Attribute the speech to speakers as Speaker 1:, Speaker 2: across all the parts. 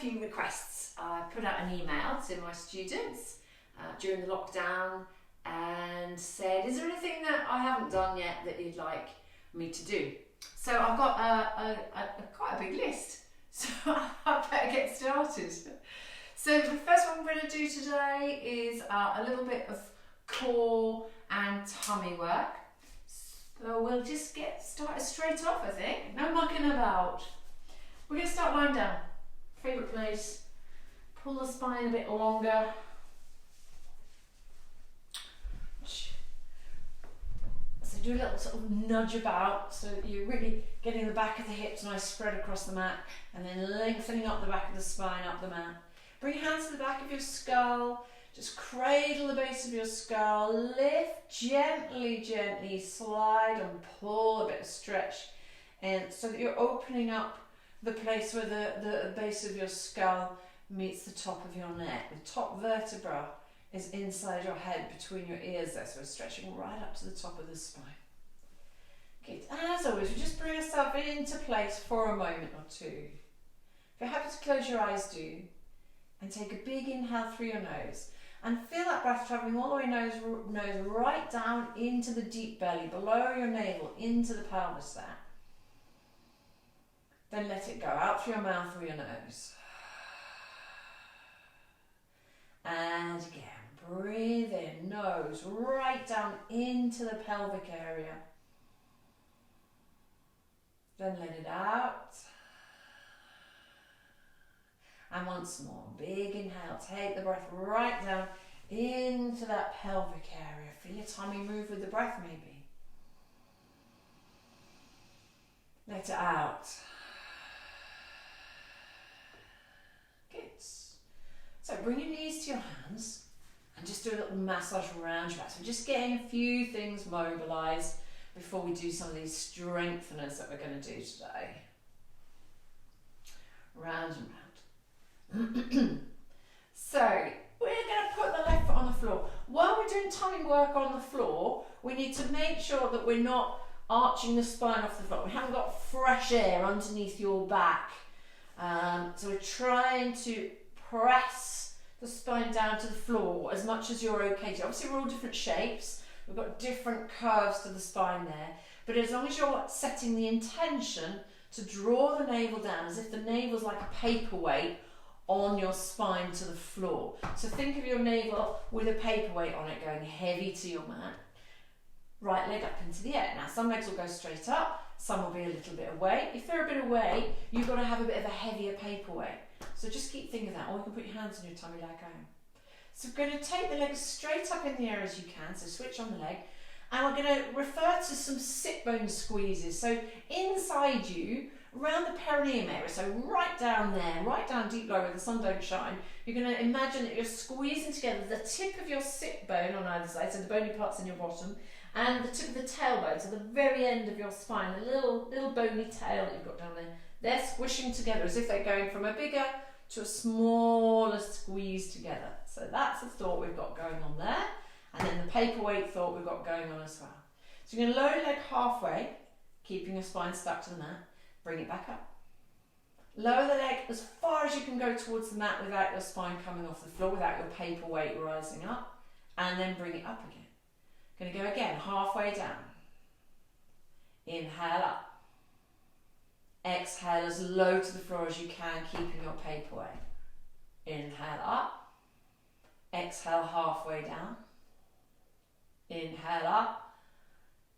Speaker 1: few requests. I put out an email to my students during the lockdown and said, is there anything that I haven't done yet that you'd like me to do? So I've got quite a big list, so I better get started. So the first one we're going to do today is a little bit of core and tummy work. So we'll just get started straight off, I think. No mucking about. We're going to start lying down. Favourite place. Pull the spine a bit longer. So do a little sort of nudge about so that you're really getting the back of the hips nice spread across the mat, and then lengthening up the back of the spine up the mat. Bring your hands to the back of your skull. Just cradle the base of your skull. Lift gently, gently. Slide and pull a bit of stretch, and so that you're opening up the place where the base of your skull meets the top of your neck. The top vertebra is inside your head between your ears there, so we're stretching right up to the top of the spine. Okay, as always, we just bring ourselves into place for a moment or two. If you're happy to close your eyes, do. And take a big inhale through your nose. And feel that breath travelling all the way nose right down into the deep belly, below your navel, into the pelvis there. Then let it go out through your mouth, through your nose. And again, breathe in, nose right down into the pelvic area. Then let it out. And once more, big inhale, take the breath right down into that pelvic area. Feel your tummy move with the breath maybe. Let it out. Good. So bring your knees to your hands and just do a little massage around your back. So just getting a few things mobilised before we do some of these strengtheners that we're going to do today. Round and round. So we're going to put the left foot on the floor. While we're doing tummy work on the floor, we need to make sure that we're not arching the spine off the floor. We haven't got fresh air underneath your back. So we're trying to press the spine down to the floor as much as you're okay to. Obviously we're all different shapes. We've got different curves to the spine there. But as long as you're setting the intention to draw the navel down as if the navel's like a paperweight on your spine to the floor. So think of your navel with a paperweight on it going heavy to your mat. Right leg up into the air. Now some legs will go straight up, some will be a little bit away. If they're a bit away, you've got to have a bit of a heavier paperweight. So just keep thinking of that, or you can put your hands on your tummy like I am. So we're going to take the leg as straight up in the air as you can, so switch on the leg. And we're going to refer to some sit bone squeezes. So inside you, around the perineum area, so right down there, right down deep low where the sun don't shine, you're going to imagine that you're squeezing together the tip of your sit bone on either side, so the bony parts in your bottom, and the tip of the tailbone, so the very end of your spine, the little bony tail that you've got down there. They're squishing together as if they're going from a bigger to a smaller squeeze together. So that's the thought we've got going on there. And then the paperweight thought we've got going on as well. So you're going to lower your leg halfway, keeping your spine stuck to the mat. Bring it back up. Lower the leg as far as you can go towards the mat without your spine coming off the floor, without your paperweight rising up. And then bring it up again. Going to go again, halfway down. Inhale up. Exhale as low to the floor as you can, keeping your paperweight. Inhale up. Exhale halfway down. Inhale up.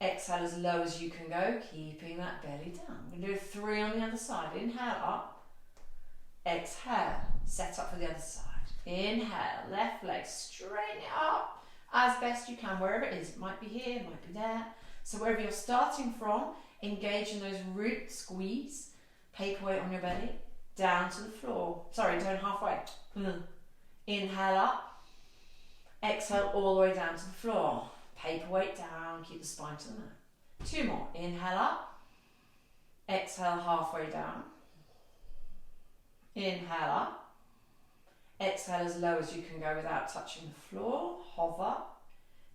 Speaker 1: Exhale as low as you can go, keeping that belly down. We're going to do 3 on the other side. Inhale up. Exhale. Set up for the other side. Inhale. Left leg. Straighten it up as best you can, wherever it is. It might be here, it might be there. So wherever you're starting from, engage in those root squeeze. Paperweight on your belly. Down to the floor. Sorry, down halfway. Inhale up. Exhale all the way down to the floor. Paperweight down, keep the spine to the mat. 2 more. Inhale up. Exhale halfway down. Inhale up. Exhale as low as you can go without touching the floor. Hover.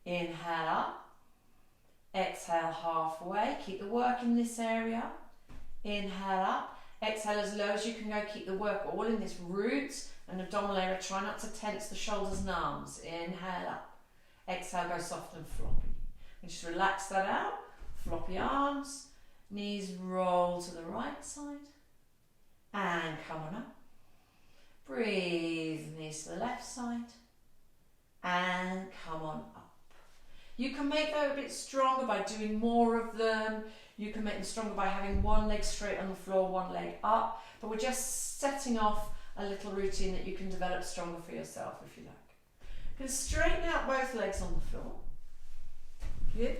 Speaker 1: Inhale up. Exhale halfway. Keep the work in this area. Inhale up. Exhale as low as you can go. Keep the work all in this root and abdominal area. Try not to tense the shoulders and arms. Inhale up. Exhale, go soft and floppy. And just relax that out. Floppy arms. Knees roll to the right side. And come on up. Breathe, knees to the left side. And come on up. You can make that a bit stronger by doing more of them. You can make them stronger by having one leg straight on the floor, one leg up. But we're just setting off a little routine that you can develop stronger for yourself if you like. You can straighten out both legs on the floor. Good.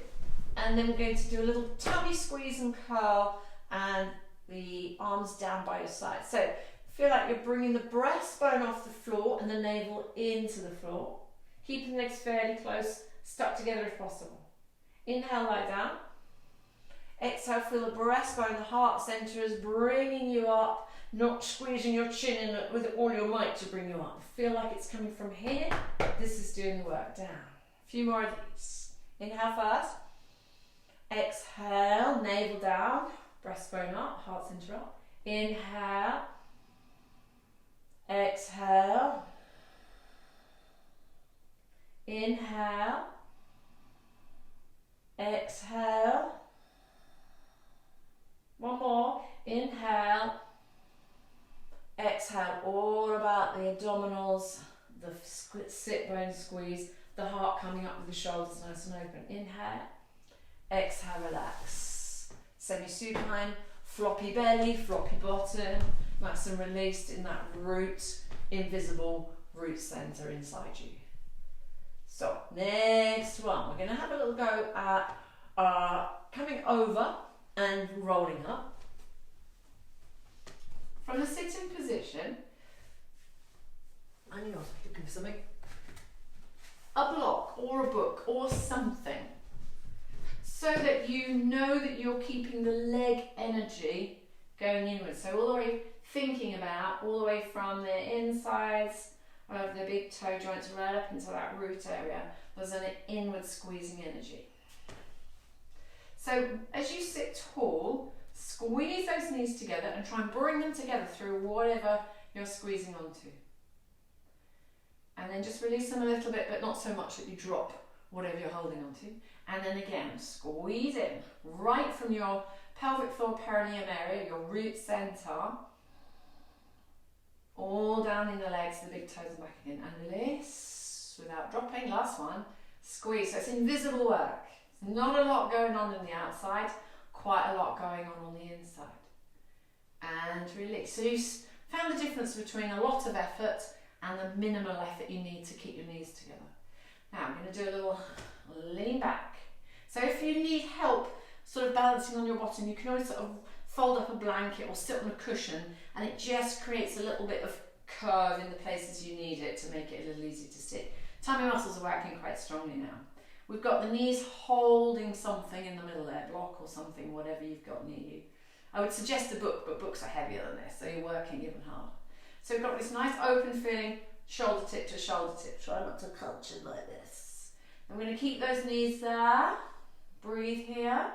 Speaker 1: And then we're going to do a little tummy squeeze and curl and the arms down by your side. So feel like you're bringing the breastbone off the floor and the navel into the floor. Keeping the legs fairly close, stuck together if possible. Inhale, lie down. Exhale, feel the breastbone, the heart center is bringing you up, not squeezing your chin in with all your might to bring you up. Feel like it's coming from here. This is doing the work. Down. A few more of these. Inhale first. Exhale, navel down, breastbone up, heart center up. Inhale. Exhale. Inhale. Exhale. One more. Inhale. Exhale. All about the abdominals, the sit bone squeeze, the heart coming up with the shoulders nice and open. Inhale. Exhale, relax. Semi-supine, floppy belly, floppy bottom, nice and released in that root, invisible root center inside you. So, next one, we're going to have a little go at coming over and rolling up. From the sitting position, and you're looking for something, a block or a book or something, so that you know that you're keeping the leg energy going inwards. So all the way thinking about, all the way from the insides of the big toe joints right up into that root area, there's an inward squeezing energy. So as you sit tall, squeeze those knees together and try and bring them together through whatever you're squeezing onto. And then just release them a little bit, but not so much that you drop whatever you're holding onto. And then again, squeeze in right from your pelvic floor perineum area, your root center, all down in the legs, the big toes and back again, and release without dropping. Last one, squeeze. So it's invisible work. It's not a lot going on the outside, quite a lot going on the inside. And release. So you've found the difference between a lot of effort and the minimal effort you need to keep your knees together. Now I'm going to do a little lean back. So if you need help sort of balancing on your bottom, you can always sort of fold up a blanket or sit on a cushion, and it just creates a little bit of curve in the places you need it to make it a little easier to sit. Tummy muscles are working quite strongly now. We've got the knees holding something in the middle there, block or something, whatever you've got near you. I would suggest a book, but books are heavier than this, so you're working even harder. So we've got this nice open feeling, shoulder tip to shoulder tip. Try not to culture like this. I'm going to keep those knees there. Breathe here.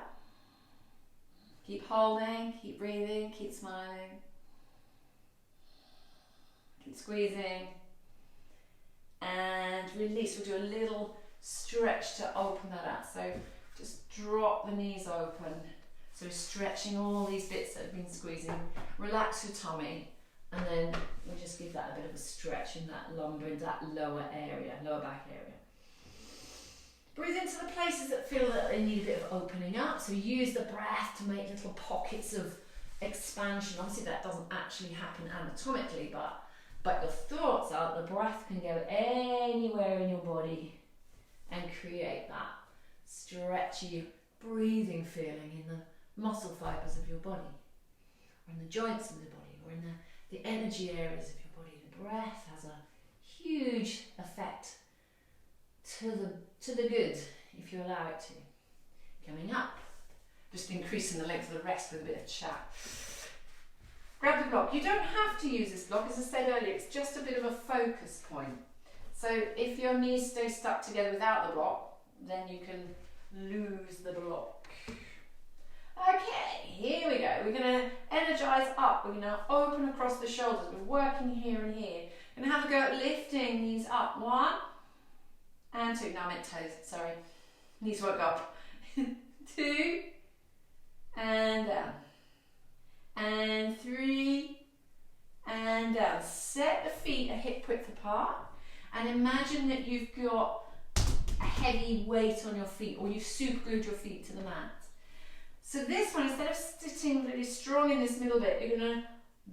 Speaker 1: Keep holding, keep breathing, keep smiling. Keep squeezing. And release. We'll do a little stretch to open that out. So just drop the knees open. So stretching all these bits that have been squeezing. Relax your tummy. And then we'll just give that a bit of a stretch in that lumbar, in that lower area, lower back area. Breathe into the places that feel that they need a bit of opening up. So use the breath to make little pockets of expansion. Obviously that doesn't actually happen anatomically, but your thoughts are the breath can go anywhere in your body and create that stretchy breathing feeling in the muscle fibers of your body, or in the joints of the body, or in the energy areas of your body. The breath has a huge effect to the good if you allow it to. Coming up, just increasing the length of the rest with a bit of chat. Grab the block. You don't have to use this block, as I said earlier, it's just a bit of a focus point. So if your knees stay stuck together without the block, then you can lose the block. Okay, here we go. We're going to energize up. We're going to open across the shoulders. We're working here and here. We're going to have a go at lifting these up. 1 and 2. No, I meant toes, sorry. Knees won't go up. 2 and down. And 3 and down. Set the feet a hip width apart and imagine that you've got a heavy weight on your feet, or you've super glued your feet to the mat. So this one, instead of sitting really strong in this middle bit, you're going to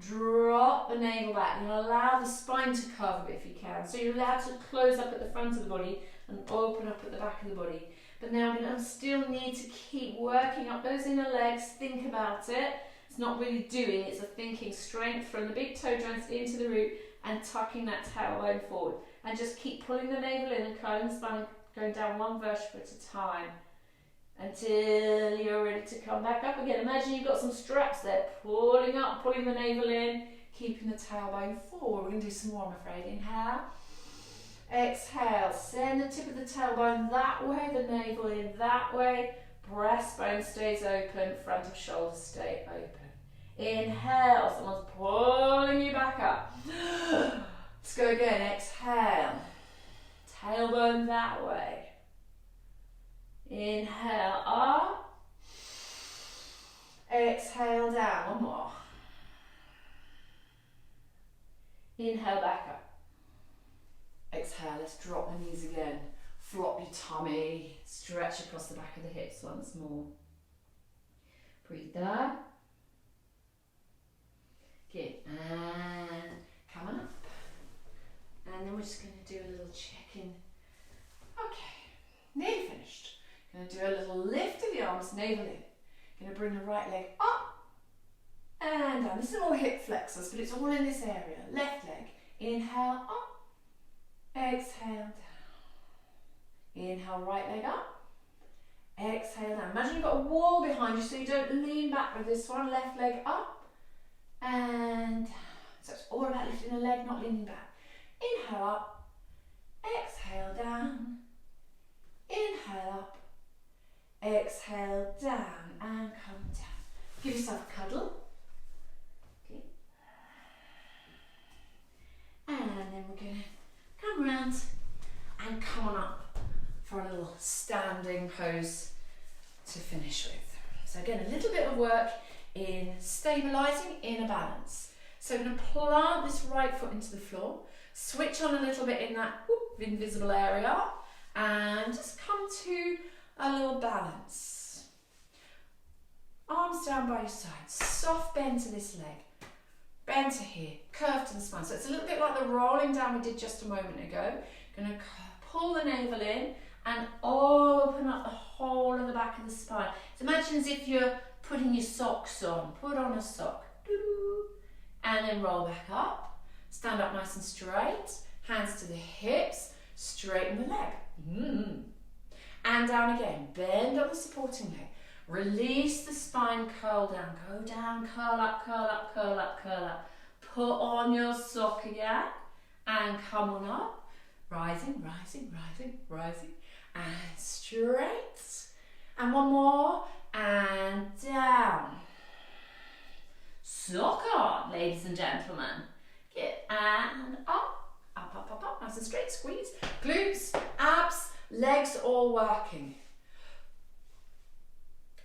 Speaker 1: drop the navel back. You're going to allow the spine to curve a bit if you can. So you're allowed to close up at the front of the body and open up at the back of the body. But now we're going to still need to keep working up those inner legs. Think about it. It's not really doing, it's a thinking strength from the big toe joints into the root and tucking that tailbone forward. And just keep pulling the navel in and curling the spine, going down 1 vertebra at a time until you're ready to come back up again. Imagine you've got some straps there, pulling up, pulling the navel in, keeping the tailbone forward. We're going to do some more, I'm afraid. Inhale. Exhale. Send the tip of the tailbone that way, the navel in that way. Breastbone stays open, front of shoulders stay open. Inhale. Someone's pulling you back up. Let's go again. Exhale. Tailbone that way. Inhale up. Exhale down. 1 more. Inhale back up. Exhale, let's drop the knees again. Flop your tummy. Stretch across the back of the hips once more. Breathe down. Good. And come on up. And then we're just going to do a little check-in. Okay, nearly finished. Going to do a little lift of the arms, navel in. Going to bring the right leg up and down. This is more hip flexors, but it's all in this area. Left leg. Inhale up. Exhale down. Inhale, right leg up. Exhale down. Imagine you've got a wall behind you so you don't lean back with this one. Left leg up and down. So it's all about lifting the leg, not leaning back. Inhale up. Exhale down. Inhale up. Exhale down and come down. Give yourself a cuddle. Okay. And then we're going to come around and come on up for a little standing pose to finish with. So again, a little bit of work in stabilising inner balance. So we're going to plant this right foot into the floor, switch on a little bit in that invisible area, and just come to a little balance. Arms down by your sides, soft bend to this leg, bend to here, curve to the spine. So it's a little bit like the rolling down we did just a moment ago. Going to pull the navel in and open up the whole of the back of the spine. So imagine as if you're putting your socks on. Put on a sock. And then roll back up. Stand up nice and straight. Hands to the hips. Straighten the leg. And down again. Bend up the supporting leg. Release the spine, curl down. Go down, curl up, curl up, curl up, curl up. Put on your sock again. And come on up. Rising, rising, rising, rising. And straight. And one more. And down. Sock on, ladies and gentlemen. Get and up, up, up, up, up. Nice and straight. Squeeze. Glutes, abs, legs all working.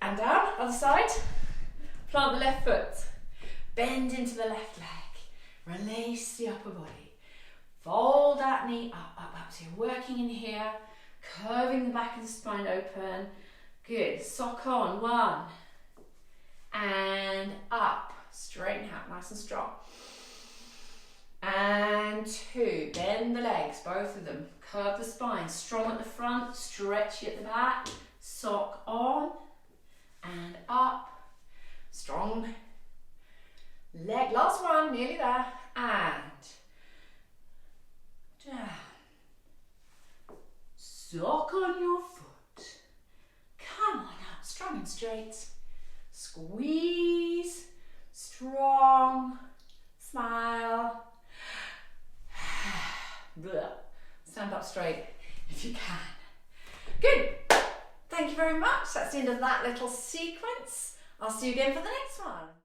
Speaker 1: And down, other side. Plant the left foot. Bend into the left leg. Release the upper body. Fold that knee up, up, up. So you're working in here. Curving the back of the spine open. Good. Sock on. 1. And up. Straighten out. Nice and strong. And 2. Bend the legs, both of them. Curve the spine. Strong at the front. Stretchy at the back. Sock on. And up. Strong. Leg. Last one. Nearly there. And down. Sock on your foot. Come on up, strong and straight. Squeeze, strong, smile. Stand up straight if you can. Good. Thank you very much. That's the end of that little sequence. I'll see you again for the next one.